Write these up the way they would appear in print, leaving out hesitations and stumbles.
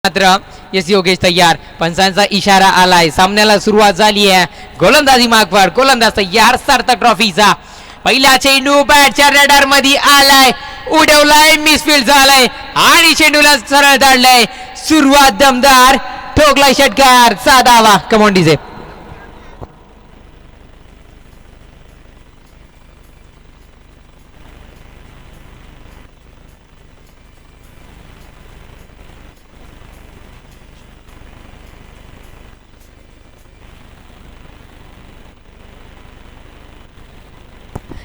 मात्र यस योगेश तयार. पंचांचा इशारा आलाय. सामन्याला सुरुवात झाली आहे. गोलंदाजी मागपड. गोलंदाज तयार. सार्थक ट्रॉफीचा पहिला चेंडू बॅटच्या रडार मध्ये आलाय. उडवलाय. मिसफील्ड झालाय आणि चेंडूला सरळ धाडलाय. सुरुवात दमदार. ठोकलाय षटकार. साधावा. Come on DJ.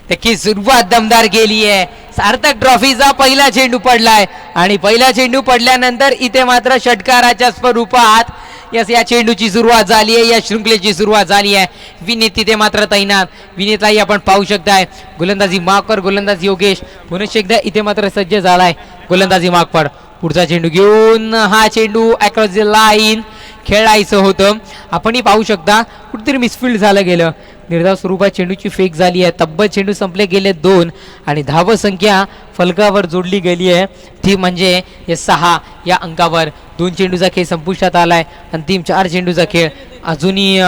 त्याची सुरुवात दमदार केली आहे. सार्थक ट्रॉफीचा पहिला चेंडू पडलाय आणि पहिला चेंडू पडल्यानंतर इथे मात्र षटकाराच्या स्वरूपात या चेंडूची सुरुवात झाली आहे. या शृंखलेची सुरुवात झाली आहे. विनीत तिथे मात्र तैनात. विनीतलाही आपण पाहू शकताय. गोलंदाजी मागपर. गोलंदाज योगेश पुनश्च एकदा इथे मात्र सज्ज झालाय. गोलंदाजी मागपड. पुढचा चेंडू घेऊन हा चेंडू अक्रॉस द लाईन खेळायचं होतं. आपणही पाहू शकता कुठेतरी मिसफील्ड झालं गेलं. निर्धाव स्वरूपात चेंडूची फेक झाली आहे. तब्बल चेंडू संपले गेले 2 आणि धाव संख्या फलकावर जोडली गेली आहे. ती म्हणजे 6 या अंकावर 2 चेंडूचा खेळ संपुष्टात आलाय. अंतिम 4 चेंडूचा खेळ अजूनही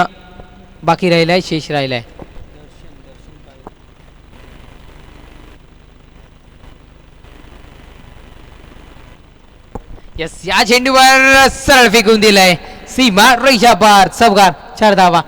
बाकी राहिलाय. शेष राहिलाय. यस या चेंडूवर सरळ फेकून दिलाय. सीमा रेषा पार. चौकार. 4 धावा.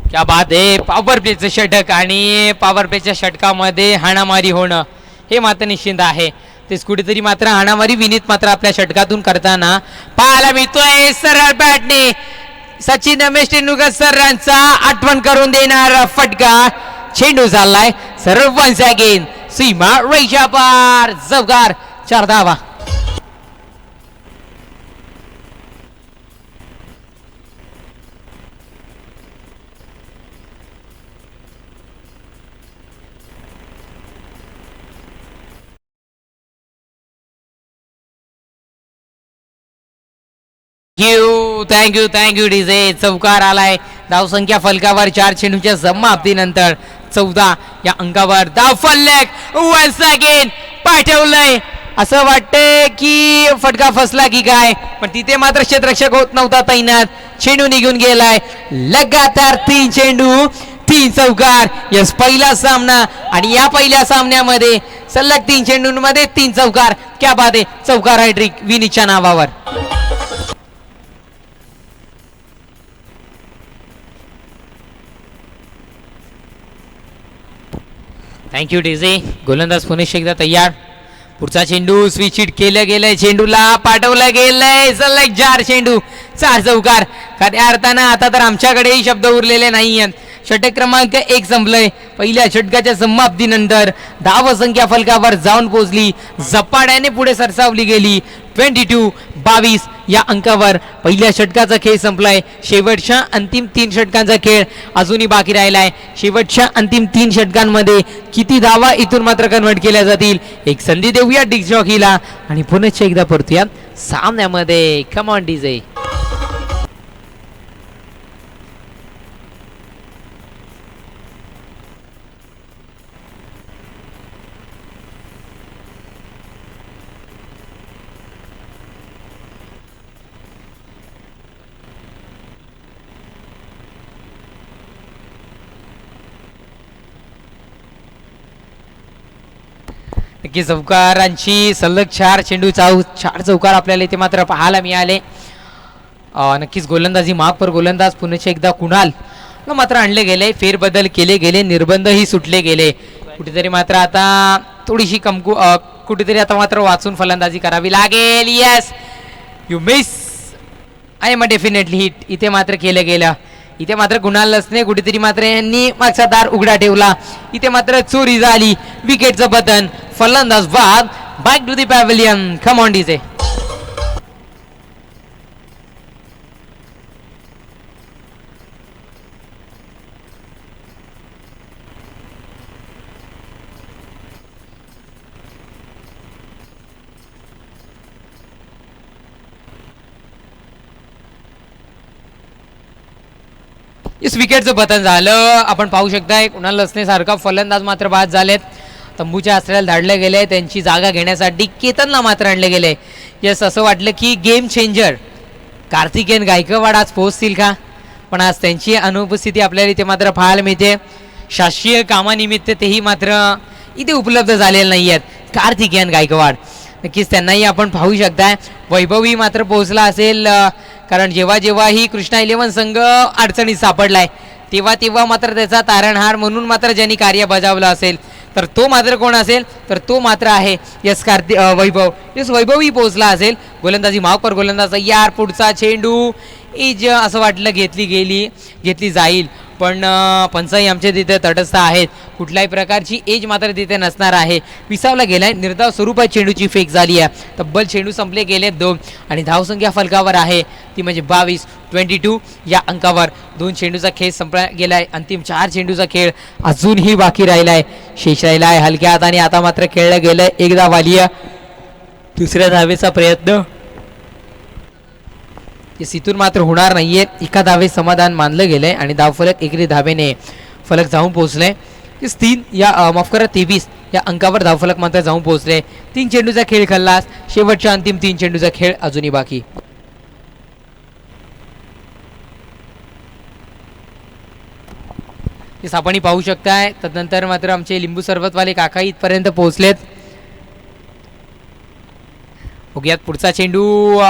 क्या बात आहे. पॉवर प्लेचं षटक आणि पॉवर प्लेच्या षटकामध्ये हाणामारी होणं हे मात्र निश्चिंत आहे. तेच कुठेतरी मात्र हाणामारी विनीत मात्र आपल्या षटकातून करताना पाहायला मिळतोय. सरळ बॅटने सचिन रमेश तेंडुलकर सरांचा आठवण करून देणारा फटका. चेंडू चाललाय सरळ वन्स अगेन. सीमा रेषा पार. चौकार. 4 धावा. Thank you DJ. चौकार आलाय. धावसंख्या फलकावर 4 चेंडूच्या समाप्तीनंतर 14 या अंकावर धाव फलक. वन्स अगेन पाठवलंय. असं वाटतंय की फटका फसला की काय, पण तिथे मात्र क्षेत्ररक्षक होत नव्हता तैनात. चेंडू निघून गेलाय. लगातार 3 चेंडू 3 चौकार. यस पहिला सामना आणि या पहिल्या सामन्यामध्ये सलग 3 चेंडूंमध्ये 3 चौकार. क्या बात आहे. चौकार हॅट्रिक विनीतच्या नावावर. Thank you DJ. गोलंदाज पुनश्च एकदा तयार. पुढचा चेंडू स्विच हिट केलं गेलंय. चेंडूला पाठवलं गेलंय. सलग 4 चेंडू 4 चौकार. खऱ्या अर्थानं आता तर आमच्याकडेही शब्द उरलेले नाही आहेत. षटक क्रमांक 1 संपलंय. पहिल्या षटकाच्या समाप्तीनंतर धाव संख्या फलकावर जाऊन पोहोचली. झपाट्याने पुढे सरसावली गेली. 22 या अंकावर पहिल्या षटकाचा खेळ संपलाय. शेवटच्या अंतिम 3 षटकांचा खेळ अजूनही बाकी राहिलाय. शेवटच्या अंतिम 3 षटकांमध्ये किती धावा इथून मात्र कन्वर्ट केल्या जातील. एक संधी देऊया डिस्क जॉकीला आणि पुनश्च एकदा परतूयात सामन्यामध्ये. कम ऑन डीजे. नक्की चौकारांची सलग 4 चेंडू 4 चौकार आपल्याला इथे मात्र पाहायला मिळाले. नक्कीच गोलंदाजी मागपर. गोलंदाज पुनश्च एकदा कुणाल मात्र आणले गेले. फेरबदल केले गेले. निर्बंधही सुटले गेले. कुठेतरी मात्र आता थोडीशी कुठेतरी आता मात्र वाचून फलंदाजी करावी लागेल. Yes you miss. I am definitely hit. इथे मात्र केलं गेलं. इथे मात्र कुणाल लसने कुठेतरी मात्र यांनी मागचा दार उघडा ठेवला. इथे मात्र चोरी झाली. विकेटचं पतन. फलंदाज बाद. Back to the pavilion. Come on DJ. इस विकेटचं पतन झालं. आपण पाहू शकताय कुणाल लसणेसारखा फलंदाज मात्र बाद झालेत. तंबूच्या आश्रयाला धाडले गेले. त्यांची जागा घेण्यासाठी केतनला मात्र आणले गेले. यस, असं वाटलं की गेम चेंजर कार्तिकेयन गायकवाड आज पोहोचतील का, पण आज त्यांची अनुपस्थिती आपल्याला इथे मात्र पाहायला मिळते. शासकीय कामानिमित्त तेही मात्र इथे उपलब्ध झालेले नाही आहेत. कार्तिकेयन गायकवाड नक्कीच त्यांनाही आपण पाहू शकताय. वैभवही मात्र पोहोचला असेल, कारण जेव्हा जेव्हा ही कृष्णा 11 संघ अडचणीत सापडलाय तेव्हा मात्र त्याचा तारणहार म्हणून मात्र ज्यांनी कार्य बजावलं असेल तर तो मात्र कोण असेल, तर तो मात्र आहे वैभव. यस, वैभवही पोहोचला असेल. गोलंदाजी माफ गोलंदाज तयार. पुढचा चेंडू इज असं वाटलं घेतली जाईल, पण पंचाई आमच्या तिथे तटस्थ आहेत. कुठल्याही प्रकारची एज मात्र तिथे नसणार आहे. विसावला गेलाय. निर्धाव स्वरूपात चेंडूची फेक झाली आहे. तब्बल चेंडू संपले गेले 2 आणि धावसंख्या फलकावर आहे ती म्हणजे 22 या अंकावर. 2 चेंडूचा खेळ संपला गेलाय. अंतिम 4 चेंडूचा खेळ अजूनही बाकी राहिलाय, शेष राहिलाय हलक्या हाताने. आता मात्र खेळलं गेलंय. एकदा वालिया, दुसऱ्या धावेचा प्रयत्न इथून मात्र होणार नाहीये. एका धावे समाधान मानलं गेलंय आणि धावफलक 1 धावेने फलक जाऊन पोहोचले. 23 या अंकावर धावफलक मात्र जाऊन पोहोचले. 3 चेंडूचा खेळ खल्लास. शेवटच्या अंतिम 3 चेंडूचा खेळ अजूनही बाकी. आपण पाहू शकताय. तदनंतर मात्र आमचे लिंबू सरबतवाले काका इथपर्यंत पोहोचलेत. बघूयात पुढचा चेंडू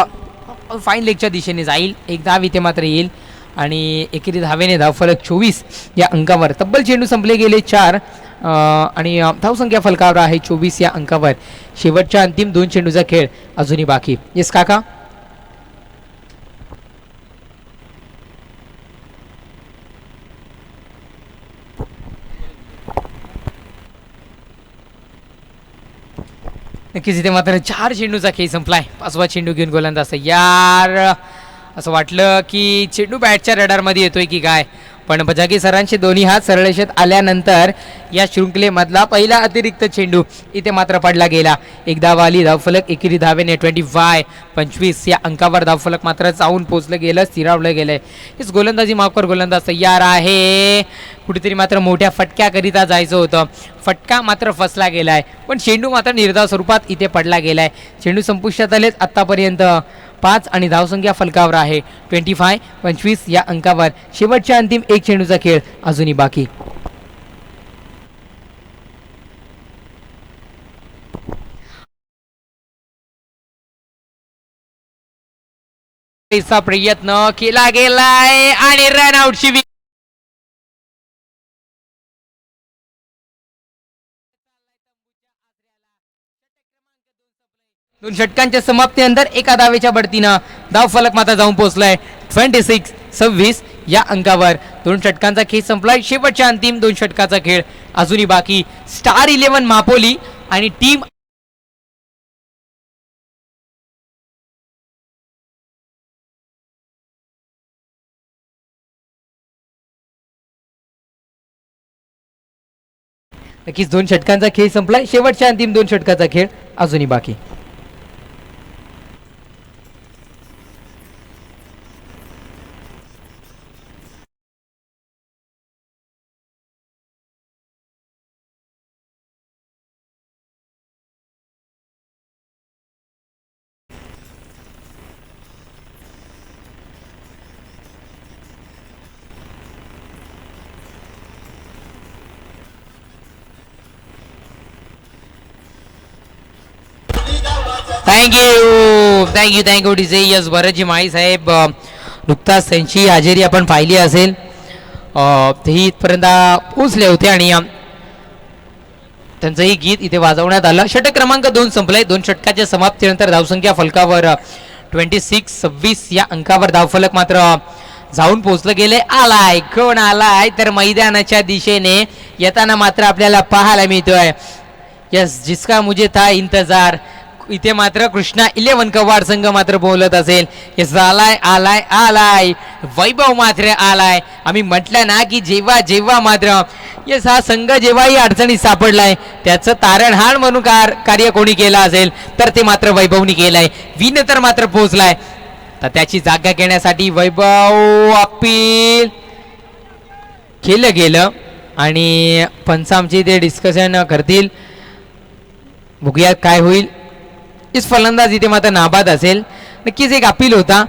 फाईन लेगच्या दिशेने जाईल. 1 धाव इथे मात्र येईल आणि एकेरी धावेने धावफलक 24 या अंकावर. तब्बल चेंडू संपले गेले 4 आणि धावसंख्या फलकावर आहे 24 या अंकावर. शेवटच्या अंतिम 2 चेंडूचा खेळ अजूनही बाकी. येस काका. नक्कीच इथे मात्र 4 चेंडूचा खेळ संपलाय. 5वा चेंडू घेऊन गोलंदाज यार. असं वाटलं की चेंडू बॅटच्या रडारमध्ये येतोय की काय, पण बजागी सरांचे दोन्ही हात सरळरेषेत आल्यानंतर या शृंखलेमधला पहिला अतिरिक्त चेंडू इथे मात्र पडला गेला. एकदा वाली धावफलक एकेरी धावेने 25 या अंकावर धावफलक मात्र जाऊन पोचलं गेलं, स्थिरावलं गेलंय. हेच गोलंदाजी माफकर गोलंदाज तयार आहे. कुठेतरी मात्र मोठ्या फटक्याकरिता जायचं होतं. फटका मात्र फसला गेलाय, पण चेंडू मात्र निर्धाव स्वरूपात इथे पडला गेलाय. चेंडू संपुष्टात आलेच आतापर्यंत 5 आणि धावसंख्या फलकावर आहे 25 या अंकावर. शेवटच्या अंतिम 1 चेंडूचा खेळ अजूनही बाकी. प्रयत्न केला गेलाय आणि रन आउटची 2 षटकांच्या समाप्तीनंतर एका धावेच्या बढतीनं धावफलक मात्र जाऊन पोहोचलाय 26 या अंकावर. 2 षटकांचा खेळ संपलाय. शेवटच्या अंतिम 2 षटकाचा खेळ अजूनही बाकी. स्टार 11 मापोली आणि टीम नक्कीच 2 षटकांचा खेळ संपलाय. शेवटच्या अंतिम 2 षटकाचा खेळ अजूनही बाकी. Thank you DJ. यस, भरतजी माळी साहेब नुकताच त्यांची हजेरी आपण पाहिली असेल. तेही इथपर्यंत पोहोचले होते आणि त्यांचंही गीत इथे वाजवण्यात आलं. षटक क्रमांक 2 संपलाय. 2 षटकाच्या समाप्तीनंतर धावसंख्या फलकावर 26 या अंकावर धावफलक मात्र जाऊन पोहोचलं गेले. आलाय कोण आलाय तर मैदानाच्या दिशेने येताना मात्र आपल्याला पाहायला मिळतोय. यस, जिसका मुझे था इंतजार. इथे मात्र कृष्णा 11 कवाड संघ मात्र बोलत असेल. यस, आलाय वैभव मात्र आलाय. आम्ही म्हटलं ना की जेव्हा मात्र यस हा संघ जेव्हाही अडचणीत सापडलाय त्याचं तारणहार म्हणून कार्य कोणी केलं असेल तर ते मात्र वैभवनी केलंय. विनंतर मात्र पोहोचलाय तर त्याची जागा घेण्यासाठी वैभव अपील केलं गेलं आणि पंच आमचे ते डिस्कशन करतील. बघूयात काय होईल. इस फलंदाज इथे मात्र नाबाद असेल. नक्कीच एक अपील होता,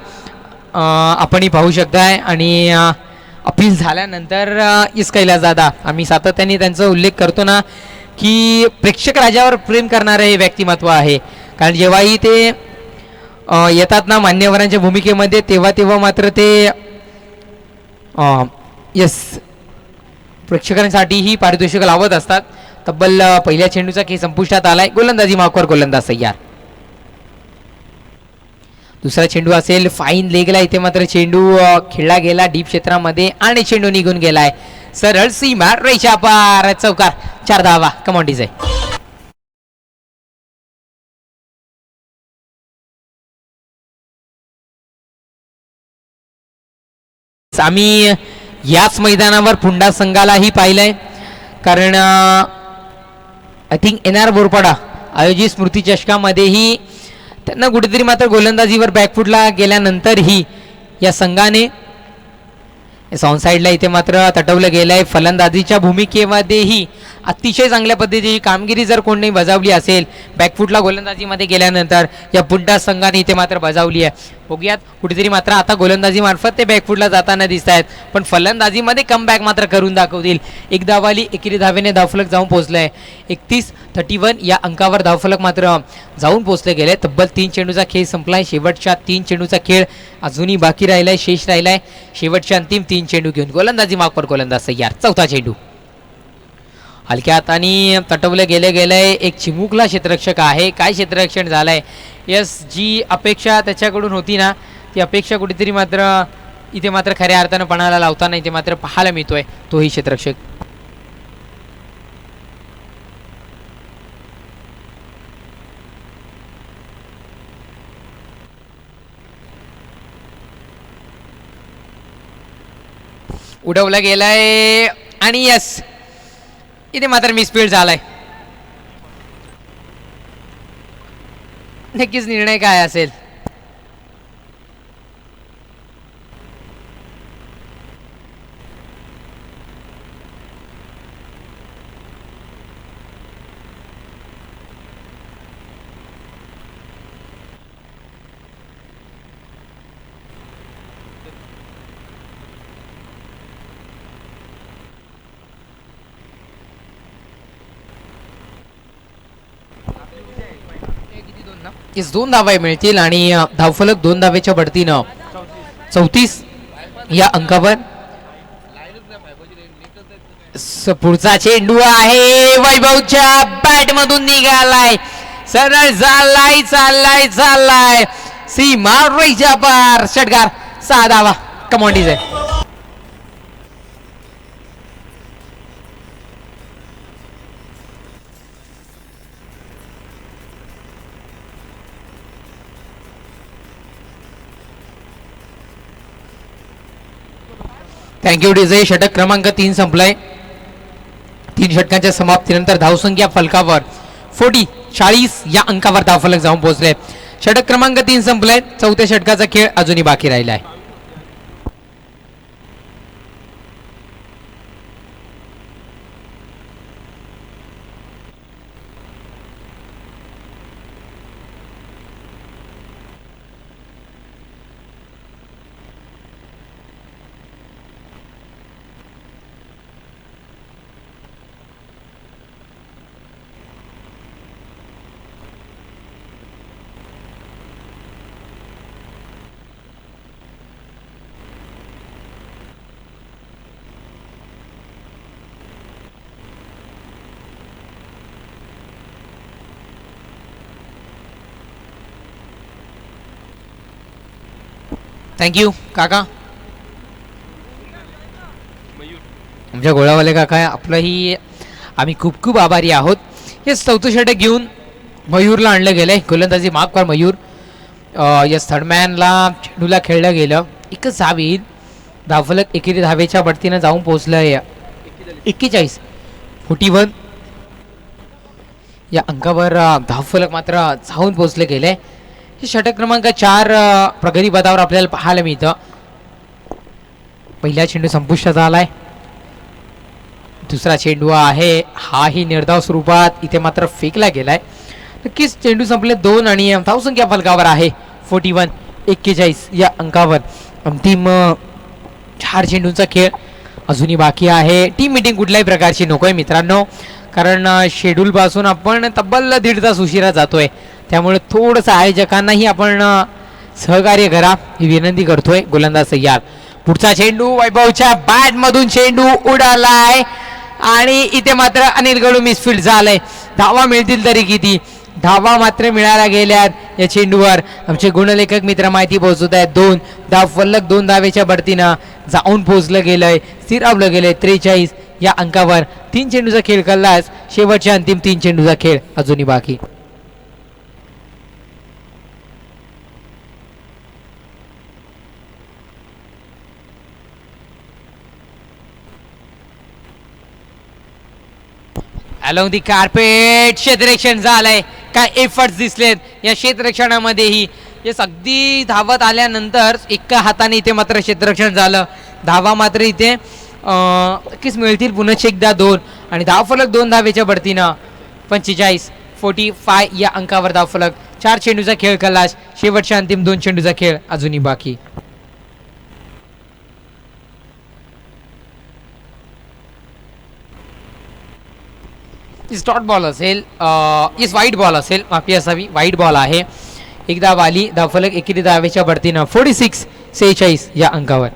आपणही पाहू शकताय. आणि अपील झाल्यानंतर इस कैलासदादा, आम्ही सातत्याने त्यांचा उल्लेख करतो ना की प्रेक्षक राजावर प्रेम करणारं हे व्यक्तिमत्व आहे. कारण जेव्हाही ते येतात ना मान्यवरांच्या भूमिकेमध्ये, तेव्हा मात्र ते यस प्रेक्षकांसाठीही पारितोषिक लावत असतात. तब्बल पहिल्या चेंडूचा खेळ संपुष्टात आलाय. गोलंदाजी माफकर, गोलंदाज तयार. दुसरा चेंडू असेल फाईन लेगला. इथे मात्र चेंडू खेळला गेला डीप क्षेत्रामध्ये आणि चेंडू निघून गेलाय सरळ सीमा रेषा पार. चौकार, 4 धावा. कमांडीज आहे. आम्ही याच मैदानावर पुंडा संघालाही पाहिलंय. कारण आय थिंक NR बोरपाडा आयोजित स्मृती चषकामध्येही त्यांना कुठेतरी मात्र गोलंदाजीवर बॅकफुटला गेल्यानंतरही या संघाने ऑन साईडला इथे मात्र तटवलं गेलंय. फलंदाजीच्या भूमिकेमध्येही अतिशय चांगल्या पद्धतीची कामगिरी जर कोणी बजावली असेल बॅकफुटला गोलंदाजीमध्ये गेल्यानंतर या पुंडा संघाने इथे मात्र बजावली आहे. बघूयात कुठेतरी मात्र आता गोलंदाजी मार्फत ते बॅकफुटला जाताना दिसत आहेत, पण फलंदाजीमध्ये कमबॅक मात्र करून दाखवतील. एक धावाली एकेरी धावेने धावफलक जाऊन पोहोचलंय. 31-31 या अंकावर धावफलक मात्र जाऊन पोहोचले गेले. तब्बल 3 चेंडूचा खेळ संपलाय. शेवटच्या 3 चेंडूचा खेळ अजूनही बाकी राहिलाय, शेष राहिलाय. शेवटच्या अंतिम 3 चेंडू घेऊन गोलंदाजी माफ कर, गोलंदाज तयार. चौथा चेंडू हलक्या हाताने तटवलं गेलंय. एक चिमुकला क्षेत्ररक्षक आहे. काय क्षेत्ररक्षण झालंय. यस, जी अपेक्षा त्याच्याकडून होती ना ती अपेक्षा कुठेतरी मात्र इथे मात्र खऱ्या अर्थानं पणाला लावताना इथे मात्र पाहायला मिळतोय तोही क्षेत्ररक्षक. उडवला गेलाय आणि यस इथे मात्र मिसफील्ड झालाय. नक्कीच निर्णय काय असेल. इस 2 धावा मिळतील आणि धावफलक 2 धावेच्या बढतीनं 34 या अंकावर. पुढचा चेंडू आहे वैभवच्या बॅट मधून निघालाय. सरळ चाललाय सीमा रेषा पार. षटकार, 6 धावा. कमांडीज आहे. Thank you DJ. षटक क्रमांक 3 संपलाय. 3 षटकांच्या समाप्तीनंतर धावसंख्या फलकावर 40 या अंकावर धावफलक जाऊन पोहोचले. षटक क्रमांक 3 संपलाय. चौथ्या षटकाचा खेळ अजूनही बाकी राहिलाय. थँक्यू काका. आमच्या गोळावाले काका आपलंही आम्ही खूप खूप आभारी आहोत. हे चौथं षटक घेऊन मयूरला आणलं गेलंय. गोलंदाजी माफ कर मयूर. यस, थर्डमॅनला चेंडूला खेळलं गेलं. एकच धाव येईल. धावफलक एकेरी धावेच्या बढतीनं जाऊन पोहोचलंय 41 या अंकावर धावफलक मात्र जाऊन पोहोचले गेले. हे षटक क्रमांक 4 प्रगती पदावर आपल्याला पाहायला मिळतं. पहिला चेंडू संपुष्टात आलाय. दुसरा चेंडू आहे, हाही निर्धाव स्वरूपात इथे मात्र फेकला गेलाय. नक्कीच चेंडू संपले 2 आणि धावसंख्या फलकावर आहे 41 या अंकावर. अंतिम 4 चेंडूंचा खेळ अजूनही बाकी आहे. टीम मीटिंग कुठल्याही प्रकारची नकोय मित्रांनो, कारण शेड्यूल पासून आपण तब्बल 1.5 तास उशिरा जातोय. त्यामुळे थोडंसं आयोजकांनाही आपण सहकार्य करा ही विनंती करतोय. गोलंदाज तयार. पुढचा चेंडू वैभवच्या बॅट मधून चेंडू उडालाय आणि इथे मात्र अनिल गडू मिसफील्ड झालंय. धावा मिळतील तरी किती, धावा मात्र मिळायला गेल्यात या चेंडूवर. आमचे गुणलेखक मित्र माहिती पोहोचवत आहेत. 2 धाव फलक 2 धावेच्या बढतीनं जाऊन पोहोचलं गेलंय, स्थिरावलं गेलंय 43 या अंकावर. 3 चेंडूचा खेळ खेळलाच, शेवटच्या अंतिम 3 चेंडूचा खेळ अजूनही बाकी. अलॉंग दी कार्पेट क्षेत्ररक्षण झालंय. काय एफर्ट्स दिसलेत या क्षेत्ररक्षणामध्येही. येस, अगदी धावत आल्यानंतर एका हाताने इथे मात्र क्षेत्ररक्षण झालं. धावा मात्र इथे नक्कीच मिळतील पुन्हा एकदा 2 आणि धावफलक 2 धावेच्या बढतीनं 45 या अंकावर धावफलक. 4 चेंडूचा खेळ खेळला, शेवटच्या अंतिम 2 चेंडूचा खेळ अजूनही बाकी. डॉट बॉल असेल, येस वाईट बॉल असेल, माफी असावी, वाईट बॉल आहे. एक धाव आली, धावफलक 1 धावेच्या बढतीनं 46 या अंकावर.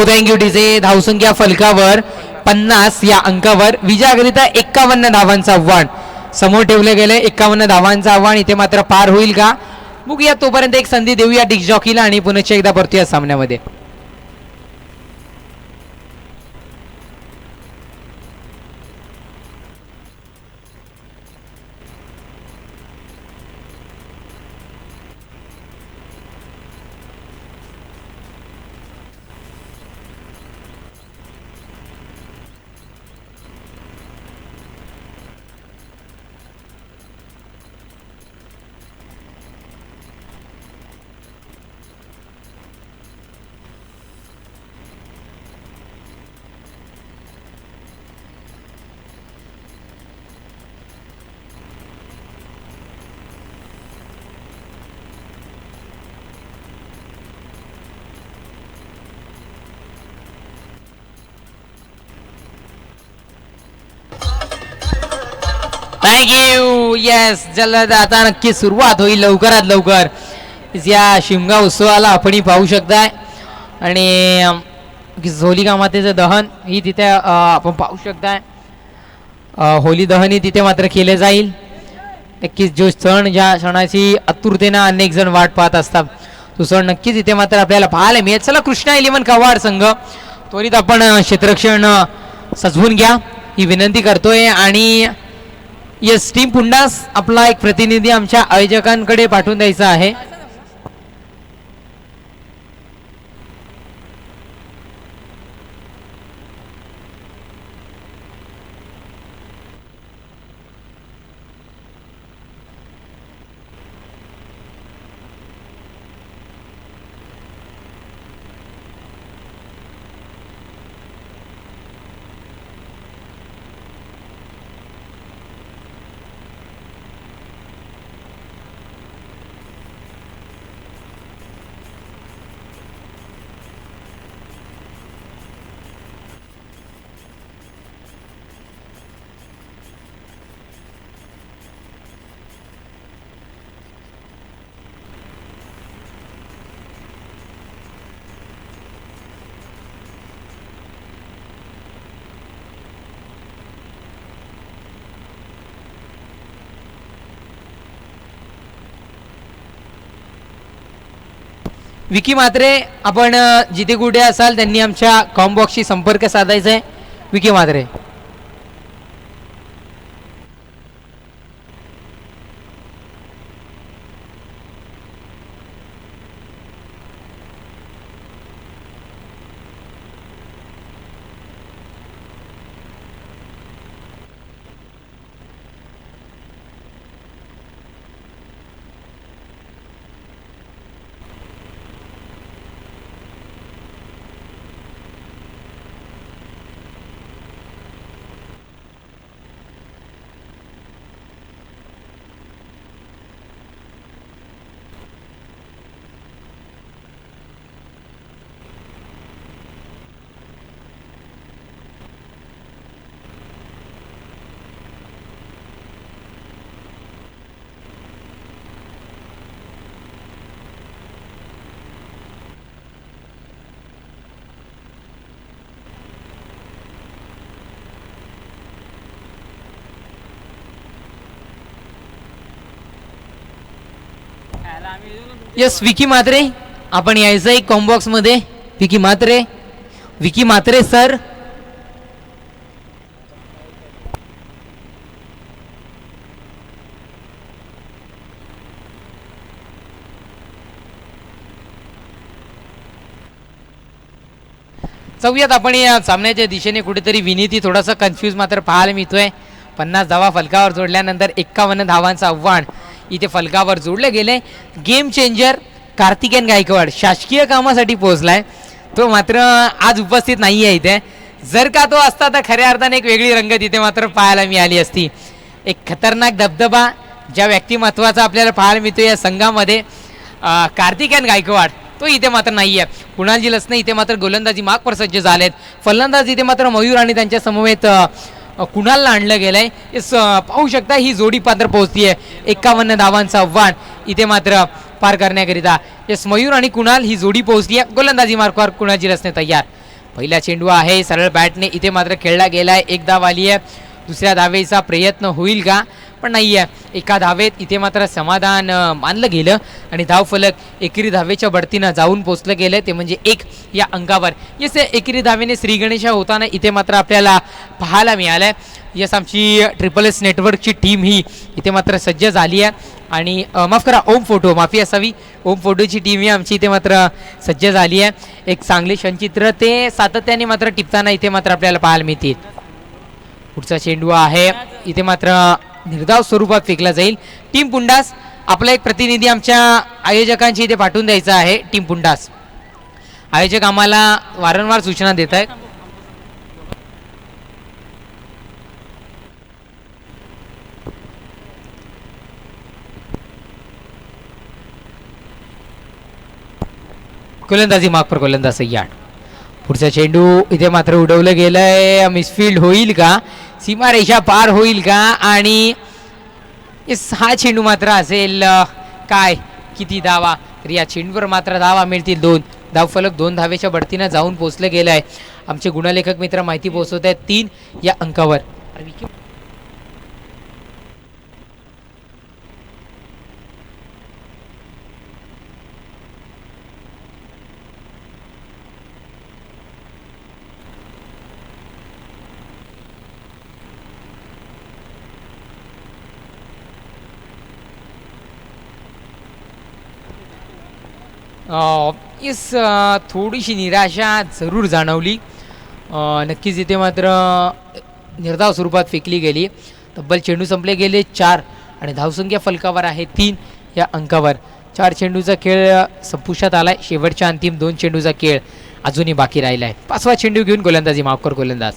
Thank you DJ. धावसंख्या फलकावर 50 या अंकावर. विजयाकरिता 51 धावांचं आव्हान समोर ठेवले गेले. 51 धावांचं आव्हान इथे मात्र पार होईल का बघूया. तोपर्यंत एक संधी देऊया डिस्क जॉकीला आणि पुन्हा एकदा परतूया सामन्यामध्ये. थँक्यू. येस, जलद आता नक्की सुरुवात होईल लवकरात लवकर या शिमगा उत्सवाला. आपणही पाहू शकताय आणि होलिका मातेचं दहन ही तिथे आपण पाहू शकताय. होली दहन ही तिथे मात्र केले जाईल. नक्कीच जो सण, ज्या सणाची आतुरतेनं अनेक जण वाट पाहत असतात, तो सण नक्कीच इथे मात्र आपल्याला पाहायला मिळेल. चला, कृष्णा 11 कवाड संघ त्वरित आपण क्षेत्ररक्षण सजवून घ्या ही विनंती करतोय. आणि येस, टीम पुन्हा आपला एक प्रतिनिधी आमच्या आयोजकांकडे पाठवून द्यायचा आहे. विकी म्हात्रे, आपण जिथे कुठे असाल त्यांनी आमच्या कॉम्बॉक्सशी संपर्क साधायचा आहे. विकी म्हात्रे. यस, विकी म्हात्रे, आपण यायचं आहे कॉम्बॉक्स मध्ये. विकी म्हात्रे, विकी म्हात्रे सर. चौयात आपण या सामन्याच्या दिशेने कुठेतरी विनीती थोडासा कन्फ्यूज मात्र पाहायला मिळतोय. 50 धावा फलकावर जोडल्यानंतर 51 धावांचं आव्हान इथे फलकावर जोडले गेले. गेम चेंजर कार्तिकेयन गायकवाड शासकीय कामासाठी पोहोचलाय, तो मात्र आज उपस्थित नाही आहे इथे. जर का तो असता तर खऱ्या अर्थाने एक वेगळी रंगत इथे मात्र पाहायला मिळाली असती. एक खतरनाक धबधबा ज्या व्यक्तिमत्वाचा आपल्याला पाहायला मिळतो या संघामध्ये, कार्तिकेयन गायकवाड, तो इथे मात्र नाही आहे. कुणालजी लसने इथे मात्र गोलंदाजी मागवर सज्ज झालेत. फलंदाज इथे मात्र मयूर आणि त्यांच्या समवेत कुणालला आणलं गेलंय. पाहू शकता ही जोडी पात्र पोहोचती आहे. 51 धावांचं आव्हान इथे मात्र पार करण्याकरिता यस मयूर आणि कुणाल ही जोडी पोहोचली आहे. गोलंदाजी मार्कवर कुणालजी लसने तयार. पहिला चेंडू आहे, सरळ बॅटने इथे मात्र खेळला गेलाय. एक धाव आली आहे. दुसऱ्या धावेचा प्रयत्न होईल का, पण नाही आहे. एका धावेत इथे मात्र समाधान मानलं गेलं आणि धावफलक एकेरी धावेच्या बढतीनं जाऊन पोचलं गेलं, ते म्हणजे 1 या अंकावर. यस, एकेरी धावेने श्री गणेशा होताना इथे मात्र आपल्याला पाहायला मिळालंय. यस, आमची SSS नेटवर्कची टीम ही इथे मात्र सज्ज झाली आहे आणि माफ करा, ओम फोटो, माफी असावी, ओम फोटोची टीम ही आमची इथे मात्र सज्ज झाली आहे. एक चांगले क्षणचित्र ते सातत्याने मात्र टिपताना इथे मात्र आपल्याला पाहायला मिळतील. पुढचा चेंडू आहे, इथे मात्र निर्धाव स्वरूपात फेकला जाईल. टीम पुंडास, आपला एक प्रतिनिधी आमच्या आयोजकांची इथे पाठवून द्यायचा आहे. टीम पुंडास आयोजक आम्हाला वारंवार सूचना देत आहेत. गोलंदाजी माग पर गोलंदाज यार्ड. पुढचा चेंडू इथे मात्र उडवलं गेलंय. मिसफिल्ड होईल का, सीमारेषा पार होईल का, आणि हा चेंडू मात्र असेल काय, किती धावा, तर या चेंडूवर मात्र धावा मिळतील 2. धावफलक 2 धावेच्या बढतीनं जाऊन पोहोचलं गेलं आहे. आमचे गुणलेखक मित्र माहिती पोहोचवत आहेत 3 या अंकावर. इस थोडीशी निराशा जरूर जाणवली. नक्कीच इथे मात्र निर्धाव स्वरूपात फेकली गेली. तब्बल चेंडू संपले गेले 4 आणि धावसंख्या फलकावर आहे 3 या अंकावर. 4 चेंडूचा खेळ संपुष्टात आलाय. शेवटच्या अंतिम 2 चेंडूचा खेळ अजूनही बाकी राहिला आहे. 5वा चेंडू घेऊन गोलंदाजी माफकर गोलंदाज.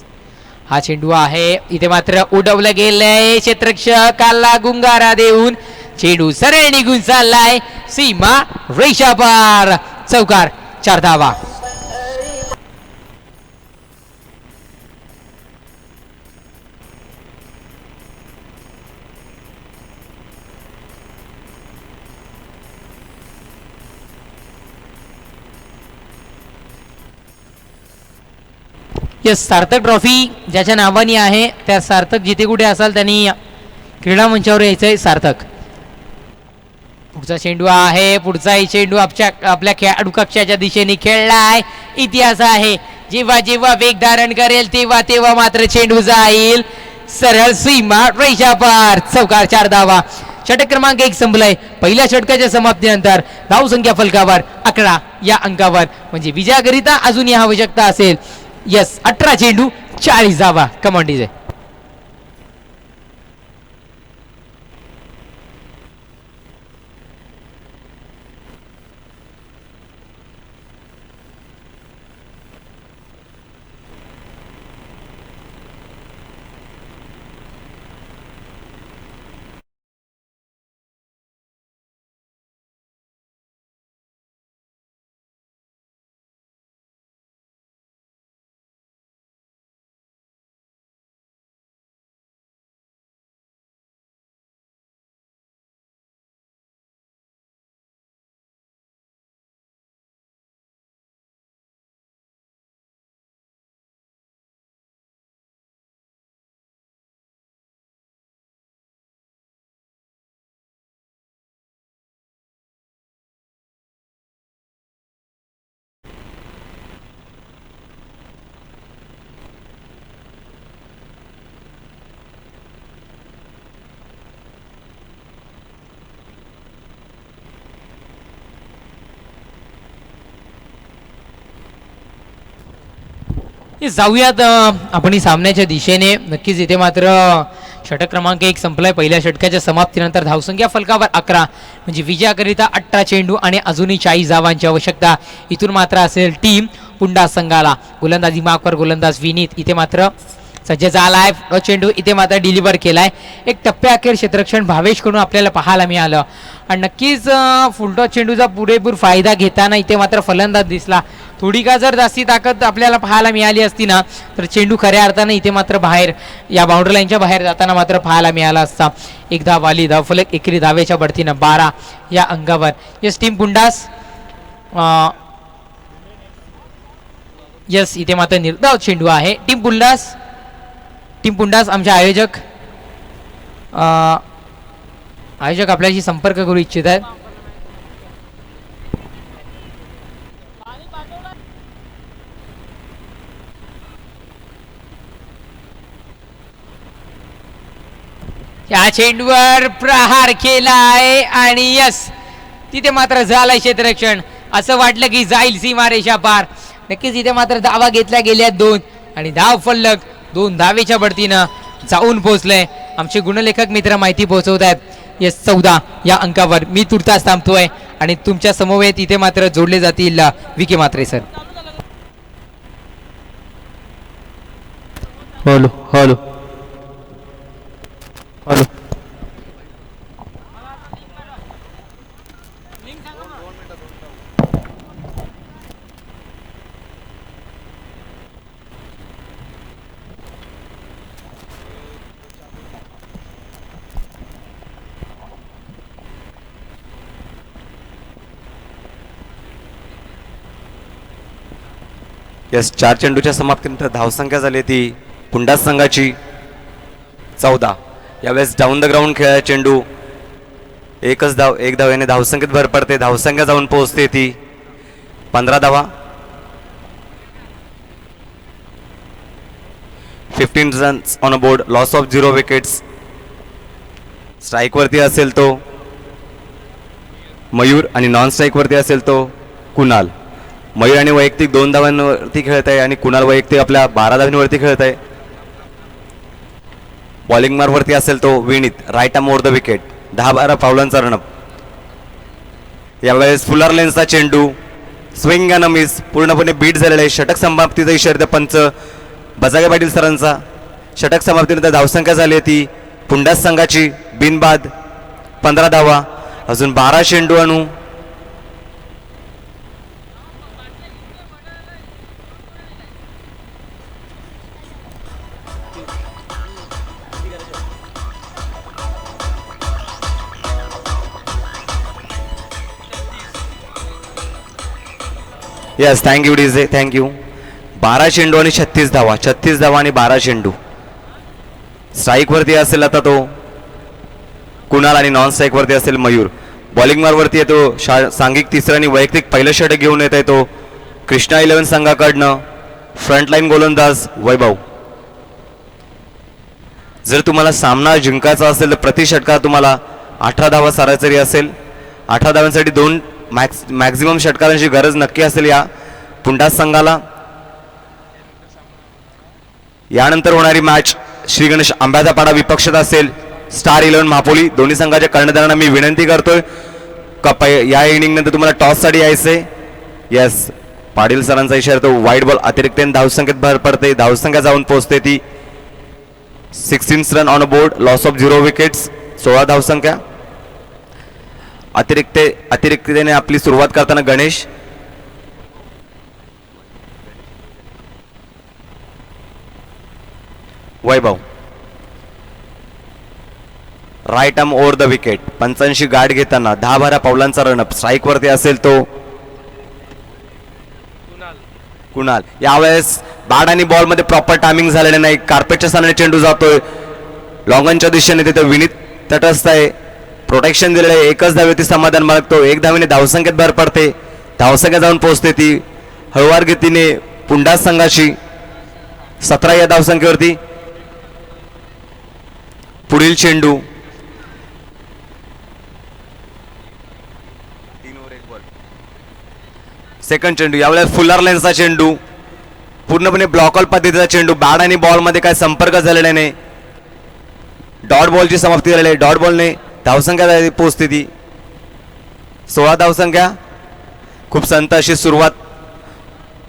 हा चेंडू आहे, इथे मात्र उडवलं गेलंय. क्षेत्ररक्षकाला गुंगारा देऊन चेंडू सरळ निघून चाललाय. सीमा रेषा पार, चौकार, 4 धावा. यस, सार्थक ट्रॉफी ज्याच्या नावाने आहे त्या सार्थक जिथे कुठे असाल त्यांनी क्रीडा मंचावर यायचंय. सार्थक पुढचा चेंडू आहे, पुढचाही चेंडू आपल्या खेळाडू कक्षाच्या दिशेने खेळलाय. इतिहास आहे, जेव्हा जेव्हा वेग धारण करेल तेव्हा तेव्हा मात्र चेंडू जाईल सरळ सीमा रेषा पार. चौकार 4 धावा. षटक क्रमांक 1 संपलाय. पहिल्या षटकाच्या समाप्तीनंतर धावसंख्या फलकावर 11 या अंकावर, म्हणजे विजयाकरिता अजूनही आवश्यकता असेल 18 चेंडू 40 धावा. Come on DJ. जाऊयात आपण सामन्याच्या दिशेने. नक्कीच इथे मात्र षटक क्रमांक 1 संपलाय. पहिल्या षटकाच्या समाप्तीनंतर धावसंख्या फलकावर 11, म्हणजे विजयाकरिता 18 चेंडू आणि अजूनही 40 धावांची आवश्यकता. इथून मात्र असेल टीम पुंडास संघाला. गोलंदाजी मार्कवर गोलंदाज विनीत इथे मात्र सज्ज झालाय. चेंडू इथे मात्र डिलिव्हर केलाय. एक टप्प्याअखेर क्षेत्ररक्षण भावेश कडून आपल्याला पाहायला मिळालं आणि नक्कीच फुलटॉस चेंडूचा पुरेपूर फायदा घेताना इथे मात्र फलंदाज दिसला. थोडी का जर जास्ती ताकद आपल्याला पाहायला मिळाली असती ना तर चेंडू खऱ्या अर्थाने इथे मात्र बाहेर या बाउंड्री लाईनच्या बाहेर जाताना मात्र पाहायला मिळाला असता. एक धाव आली. धावफलक एकेरी धावेच्या बढतीनं 12 या अंकावर. टीम पुंडास इथे मात्र निर्धाव चेंडू आहे. टीम पुंडास आमचे आयोजक आपल्याशी संपर्क करू इच्छित आहेत. या चेंडूवर प्रहार केलाय आणि तिथे मात्र झालाय क्षेत्ररक्षण. असं वाटलं की जाईल सीमारेषा पार. नक्कीच इथे मात्र धावा घेतल्या गेल्या 2 आणि धाव फलक 2 धावेच्या बढतीनं जाऊन पोहोचलंय. आमचे गुणलेखक मित्र माहिती पोहोचवत आहेत. 14 या अंकावर. मी तुर्तास थांबतोय आणि तुमच्या समवेत इथे मात्र जोडले जातील विके मात्रे sir. Hello hello hello. Yes 4 चेंडूच्या समाप्तीनंतर धावसंख्या झाली ती पुंडास संघाची 14. यावेळेस डाऊन द ग्राउंड खेळा चेंडू. एक धावेने धावसंख्येत भर पडते. धावसंख्या जाऊन पोहोचते ती 15 धावा. 15 runs on a board. Loss of 0 wickets. Strike वरती असेल तो मयूर आणि नॉन स्ट्राईक वरती असेल तो कुणाल. मयूर आणि वैयक्तिक 2 धावांवरती खेळत आहे आणि कुणाल वैयक्तिक आपल्या 12 धावांवरती खेळत आहे. बॉलिंग मार्कवरती असेल तो Vineet. Right arm over the wicket. 10-12 पावलांचा रनअप. यावेळेस फुलर लेन्सचा चेंडू. Swing and miss. पूर्णपणे बीट झालेला आहे. षटक समाप्तीचा इशारा पंच बजागे पाटील सरांचा. षटक समाप्तीनंतर धावसंख्या झाली ती पुंडास संघाची बिनबाद 15 धावा. अजून 12 चेंडू आणू. Yes thank you DJ thank you. 12 चेंडू आणि 36 धावा. 36 धावा आणि 12 चेंडू. स्ट्राईक वरती असेल आता तो कुणाल आणि नॉन स्ट्राईक वरती असेल मयूर. बॉलिंग मारवरती येतो सांघिक तिसरा आणि वैयक्तिक पहिलं षटक घेऊन येत आहे तो कृष्णा 11 संघाकडनं फ्रंटलाईन गोलंदाज वैभव. जर तुम्हाला सामना जिंकायचा असेल तर प्रति षटकार तुम्हाला 18 धावा सरासरी असेल. 18 धावांसाठी 2 मॅक्झिमम षटकारांची गरज नक्की असेल या पुंडास संघाला. यानंतर होणारी मॅच श्री गणेश आंब्याचा पाडा विपक्षात असेल स्टार 11 महापोली. दोन्ही संघाच्या कर्णधारांना मी विनंती करतोय का या इनिंग नंतर तुम्हाला टॉस साठी यायचंय. येस, पाटील सरांचा इशारा तो वाईट बॉल अतिरिक्त धावसंख्येत भर पडते. धावसंख्या जाऊन पोहोचते ती 16 run on a board, loss of 0 wickets, 16 धावसंख्या. अतिरिक्ततेने आपली सुरुवात करताना Ganesh. Vaibhav right arm over the wicket. पंचांशी गाठ घेताना 10-12 पावलांचा रनअप स्ट्राईक वरती असेल तो कुणाल. यावेळेस बॅट आणि बॉल मध्ये प्रॉपर टायमिंग झालेले नाही. कार्पेटच्या स्थानाने चेंडू जातोय लॉंगनच्या दिशेने. तिथे विनीत तटस्थ आहे, प्रोटेक्शन दिलेलं आहे. एकच धावेवरती समाधान मागतो. 1 धावेने धावसंख्येत भर पडते. धावसंख्या जाऊन पोहोचते ती हळूवार गतीने पुंडास संघाची 17 या धावसंख्येवरती. पुढील चेंडू सेकंड चेंडू. यावेळेस फुलर लेन्सचा चेंडू, पूर्णपणे ब्लॉकऑल पद्धतीचा चेंडू. बॅट आणि बॉल मध्ये काय संपर्क झालेला नाही. डॉट बॉलची समाप्ती झालेली आहे. डॉट बॉलने धावसंख्या पोहोचते ती 16 धावसंख्या. खूप संत अशी सुरुवात.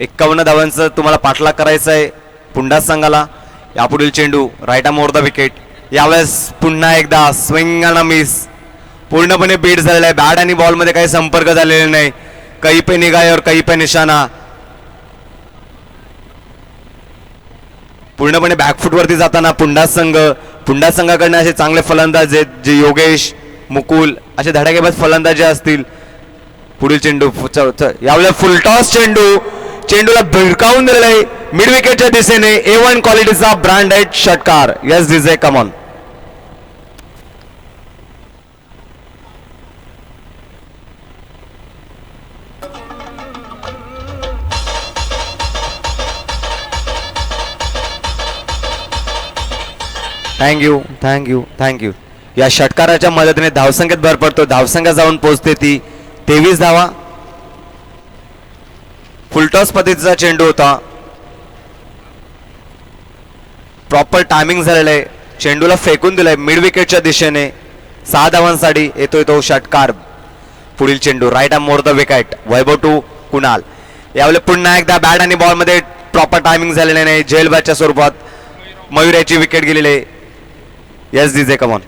51 धावांचं तुम्हाला पाठलाग करायचं आहे पुंडास संघाला. यापुढील चेंडू right arm over the wicket. यावेळेस पुन्हा एकदा स्विंग आणि मिस, पूर्णपणे बीट झालेला आहे. बॅट आणि बॉल मध्ये काही संपर्क झालेला नाही. कहीं पे निगाह और कहीं पे निशाणा. पूर्णपणे बॅकफुट वरती जाताना पुंडास संघाकडनं असे चांगले फलंदाज आहेत जे योगेश, मुकुल असे धडाकेबाज फलंदाज असतील. पुढील चेंडू यावेळेस फुलटॉस चेंडूला भिरकावून दिलेला आहे मिड विकेटच्या दिशेने. A1 क्वालिटीचा ब्रँडेड षटकार. Yes DJ come on. Thank you. या षटकाराच्या मदतीने धावसंख्येत भर पडतो. धावसंख्या जाऊन पोहोचते ती 23 धावा. फुलटॉस पद्धतीचा चेंडू होता. प्रॉपर टायमिंग झालेलं आहे. चेंडूला फेकून दिलाय मिड विकेटच्या दिशेने. 6 धावांसाठी येतोय तो षटकार. पुढील चेंडू right arm over the wicket. Vaibhav to Kunal. यावेळेस पुन्हा एकदा बॅट आणि बॉल मध्ये प्रॉपर टायमिंग झालेले नाही. जेल बॅचच्या स्वरूपात मयूर याची विकेट गेलेली आहे. Yes DJ come on.